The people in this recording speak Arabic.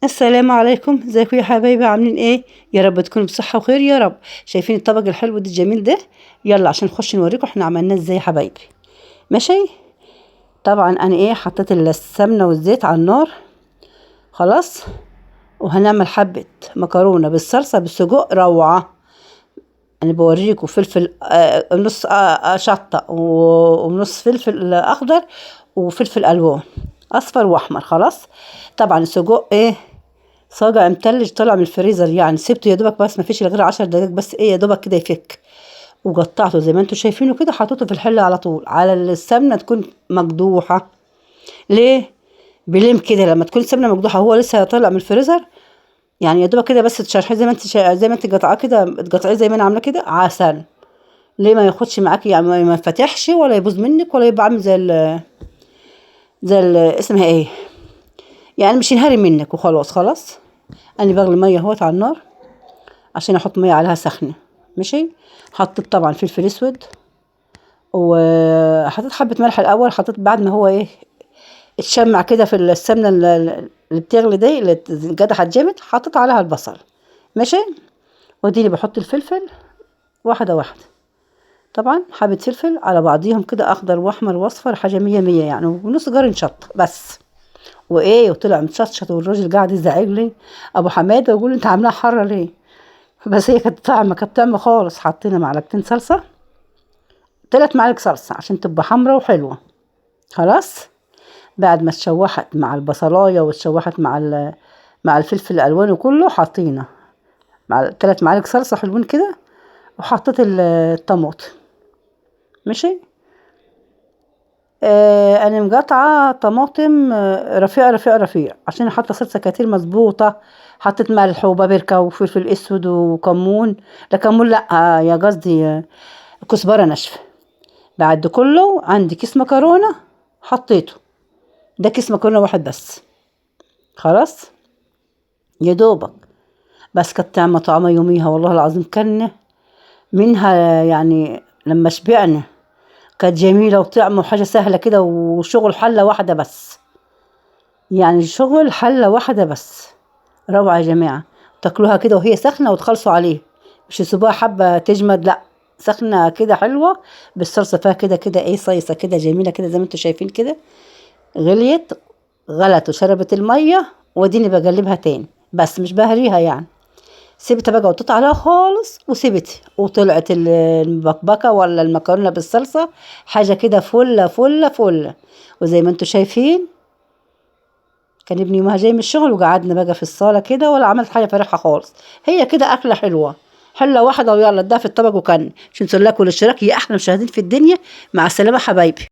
السلام عليكم، ازيكم يا حبايبي؟ عاملين ايه؟ يا رب تكونوا بصحة وخير يا رب. شايفين الطبق الحلو ده الجميل ده؟ يلا عشان نخش نوريكم احنا عملناه ازاي يا حبايبي. ماشي. طبعا انا حطيت السمنة والزيت على النار. خلاص. وهنعمل حبة مكرونة بالصلصة بالسجق روعة. انا بوريكم فلفل نص شطة ونص فلفل اخضر وفلفل الوان اصفر واحمر. خلاص. طبعا السجق صاجع متلج طلع من الفريزر، يعني سبته يا دوبك بس ما فيش غير 10 دقايق بس يا دوبك كده يفك. وقطعته زي ما انتم شايفينه كده، حطيته في الحله على طول على السمنه تكون مقدوحه. ليه؟ بلم كده لما تكون السمنه مقدوحه هو لسه طالع من الفريزر، يعني يا دوبك كده بس تشرحيه زي ما انت زي ما انت قطعاه كده، تقطعيه زي ما انا عامله كده عسل. ليه ما ياخدش معاكي، يعني ما يفتحش ولا يبوظ منك ولا يبقى عامل اسمها ايه، يعني مش ينهري منك وخلاص. خلاص. انا بغلي ميه اهوت على النار عشان احط ميه عليها سخنه. ماشي. حطيت طبعا فلفل اسود وحطيت حبه ملح الاول، حطيت بعد ما هو اتشمع كده في السمنه اللي بتغلي دي اللي قدحت جامد، حطيت عليها البصل. ماشي. وديني بحط الفلفل واحده واحده. طبعا حبه فلفل على بعضيهم كده، اخضر واحمر واصفر، حاجه مية مية يعني، ونص جرن شطه بس. وطلع متشطشط، والراجل قاعد يزعق لي ابو حماده ويقول انت عاملاها حاره ليه؟ بس هي كانت طعمه خالص. حطينا معلقتين صلصه، 3 معالق صلصه عشان تبقى حمرا وحلوه. خلاص. بعد ما اتشوحت مع البصلايه واتشوحت مع الفلفل الالوان وكله، حطينا مع 3 معالق صلصه حلوين كده، وحطيت الطماطم. ماشي. انا مقطعه طماطم رفيع رفيع رفيع عشان حاطه صلصه كتير مظبوطه. حطيت ملح وبابريكا وفلفل اسود وكمون. لا كمون لا، يا قصدي كزبره ناشفه. بعد كله عندي كيس مكرونه حطيته، ده كيس مكرونه واحد بس. خلاص. يا دوبك. بس كانت طعمه يوميها والله العظيم كان منها، يعني لما شبعنا كانت جميله وطعمه وحاجه سهله كده، وشغل حله واحده بس. يعني شغل حله واحده بس. روعه يا جماعه. تاكلوها كده وهي سخنه وتخلصوا عليه، مش تسيبوها حبه تجمد، لا، سخنه كده حلوه بالصلصه فيها كده كده صيصه كده جميله كده زي ما انتم شايفين كده. غليت. غلت وشربت الميه، واديني بقلبها تاني بس مش بهريها يعني. سيبتها بقى وطيت عليها خالص وسيبتها، وطلعت المبكبكه ولا المكرونه بالصلصه حاجه كده فله فله فله. وزي ما انتم شايفين كان ابني يومها جاي من الشغل، وقعدنا بقى في الصاله كده ولا عملت حاجه فرحه خالص. هي كده اكله حلوه، حله واحده ويلا اديها في الطبق، وكان عشان تقول لكم الاشتراك يا احلى مشاهدين في الدنيا. مع السلامه حبايبي.